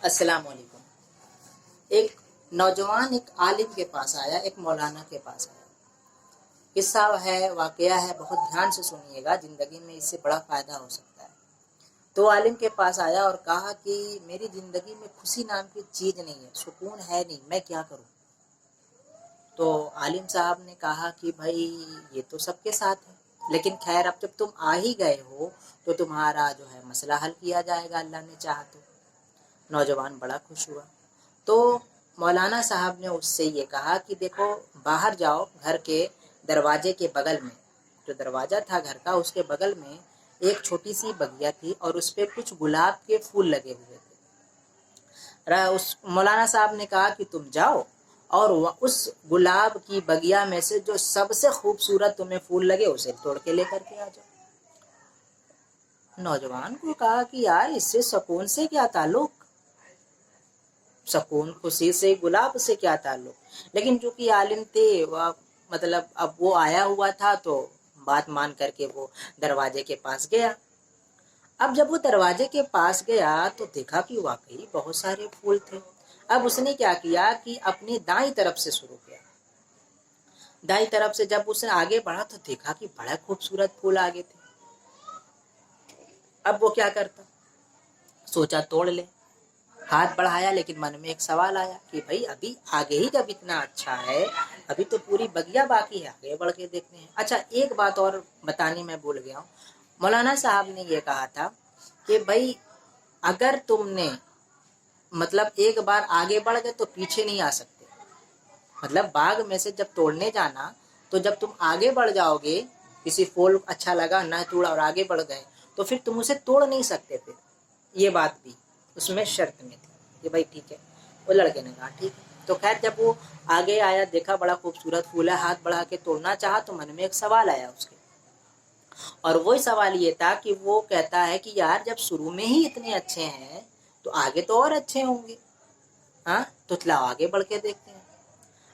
अस्सलाम वालेकुम। एक नौजवान एक आलिम के पास आया, एक मौलाना के पास आया। किस्सा है, वाकया है, बहुत ध्यान से सुनिएगा, ज़िंदगी में इससे बड़ा फ़ायदा हो सकता है। तो आलिम के पास आया और कहा कि मेरी ज़िंदगी में खुशी नाम की चीज़ नहीं है, सुकून है नहीं, मैं क्या करूं? तो आलिम साहब ने कहा कि भाई ये तो सबके साथ है, लेकिन खैर अब जब तुम आ ही गए हो तो तुम्हारा जो है मसला हल किया जाएगा, अल्लाह ने चाहा तो। नौजवान बड़ा खुश हुआ। तो मौलाना साहब ने उससे ये कहा कि देखो, बाहर जाओ, घर के दरवाजे के बगल में, जो दरवाज़ा था घर का, उसके बगल में एक छोटी सी बगिया थी और उस पर कुछ गुलाब के फूल लगे हुए थे। उस मौलाना साहब ने कहा कि तुम जाओ और उस गुलाब की बगिया में से जो सबसे खूबसूरत तुम्हें फूल लगे उसे तोड़ के लेकर के आ जाओ। नौजवान को कहा कि यार इससे सुकून से क्या ताल्लुक, सुकून खुशी से गुलाब से क्या ताल्लुक। लेकिन चूंकि आलिम थे वह, मतलब अब वो आया हुआ था तो बात मान करके वो दरवाजे के पास गया। अब जब वो दरवाजे के पास गया तो देखा कि वाकई बहुत सारे फूल थे। अब उसने क्या किया कि अपनी दाईं तरफ से शुरू किया। दाईं तरफ से जब उसने आगे बढ़ा तो देखा कि बड़ा खूबसूरत फूल आगे थे। अब वो क्या करता, सोचा तोड़ ले, हाथ बढ़ाया, लेकिन मन में एक सवाल आया कि भाई अभी आगे ही जब इतना अच्छा है, अभी तो पूरी बगिया बाकी है, आगे बढ़ के देखते हैं। अच्छा, एक बात और बतानी मैं भूल गया हूँ। मौलाना साहब ने ये कहा था कि भाई अगर तुमने मतलब एक बार आगे बढ़ गए तो पीछे नहीं आ सकते। मतलब बाग में से जब तोड़ने जाना तो जब तुम आगे बढ़ जाओगे, किसी फूल अच्छा लगा ना तोड़ा और आगे बढ़ गए तो फिर तुम उसे तोड़ नहीं सकते। फिर ये बात भी उसमें शर्त में थी कि भाई ठीक है। वो लड़के ने कहा ठीक है। तो खैर जब वो आगे आया, देखा बड़ा खूबसूरत फूल है, हाथ बढ़ा के तोड़ना चाहा तो मन में एक सवाल आया उसके, और वही सवाल ये था कि वो कहता है कि यार जब शुरू में ही इतने अच्छे हैं तो आगे तो और अच्छे होंगे। हाँ, तो लाओ आगे बढ़ के देखते हैं।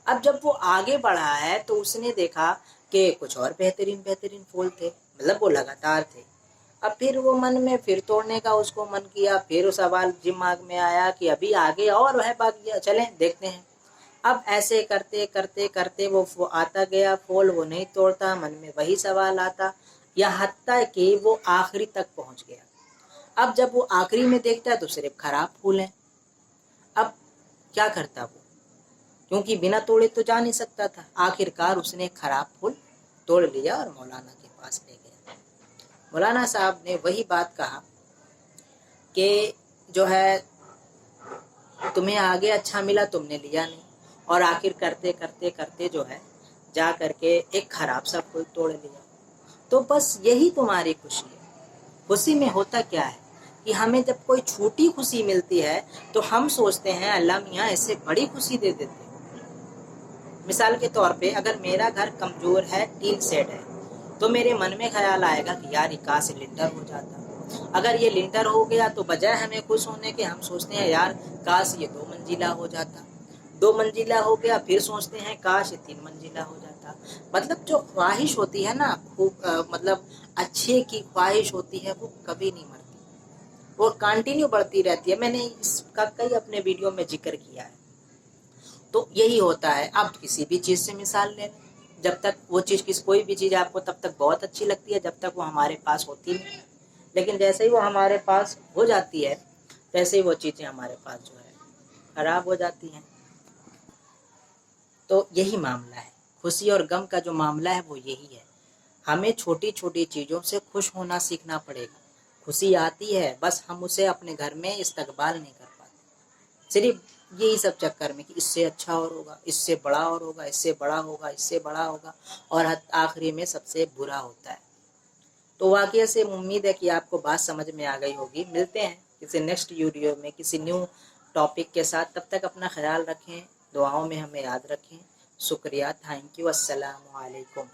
अब जब वो आगे बढ़ा है तो उसने देखा कि कुछ और बेहतरीन बेहतरीन फूल थे, मतलब वो लगातार थे। अब फिर वो मन में फिर तोड़ने का उसको मन किया, फिर सवाल दिमाग में आया कि अभी आगे और है बाकी, चलें देखते हैं। अब ऐसे करते करते करते वो आता गया फूल, वो नहीं तोड़ता, मन में वही सवाल आता, यहाँ तक कि वो आखिरी तक पहुंच गया। अब जब वो आखिरी में देखता है तो सिर्फ खराब फूल हैं। अब क्या करता वो, क्योंकि बिना तोड़े तो जा नहीं सकता था। आखिरकार उसने खराब फूल तोड़ लिया और मौलाना के पास ले गया। मौलाना साहब ने वही बात कहा कि जो है तुम्हें आगे अच्छा मिला, तुमने लिया नहीं, और आखिर करते करते करते जो है जा करके एक खराब सा फूल तोड़ लिया। तो बस यही तुम्हारी खुशी है। खुशी में होता क्या है कि हमें जब कोई छोटी खुशी मिलती है तो हम सोचते हैं अल्लाह मियाँ इससे बड़ी खुशी दे देते। मिसाल के तौर पे अगर मेरा घर कमजोर है, टीन सेट है, तो मेरे मन में ख्याल आएगा कि यार ये काश लिंटर हो जाता। अगर ये लिंटर हो गया तो बजाय हमें खुश होने के हम सोचते हैं यार काश ये 2 मंजिला हो जाता। 2 मंजिला हो गया, फिर सोचते हैं काश ये 3 मंजिला हो जाता। मतलब जो ख्वाहिश होती है ना, खूब मतलब अच्छे की ख्वाहिश होती है, वो कभी नहीं मरती, वो कंटिन्यू बढ़ती रहती है। मैंने इसका कई अपने वीडियो में जिक्र किया है। तो यही होता है। आप किसी भी चीज़ से मिसाल ले लें, जब तक वो चीज़ कोई भी चीज़ आपको तब तक बहुत अच्छी लगती है जब तक वो हमारे पास होती नहीं, लेकिन जैसे ही वो हमारे पास हो जाती है वैसे ही वो चीज़ें हमारे पास जो है खराब हो जाती हैं। तो यही मामला है, खुशी और गम का जो मामला है वो यही है। हमें छोटी छोटी चीज़ों से खुश होना सीखना पड़ेगा। खुशी आती है, बस हम उसे अपने घर में इस्तकबाल नहीं कर पाते, सिर्फ यही सब चक्कर में कि इससे अच्छा और होगा, इससे बड़ा और होगा, इससे बड़ा होगा, इससे बड़ा होगा, और आखिरी में सबसे बुरा होता है। तो वाकई से उम्मीद है कि आपको बात समझ में आ गई होगी। मिलते हैं किसी नेक्स्ट वीडियो में किसी न्यू टॉपिक के साथ। तब तक अपना ख्याल रखें, दुआओं में हमें याद रखें। शुक्रिया, थैंक यू, अस्सलाम वालेकुम।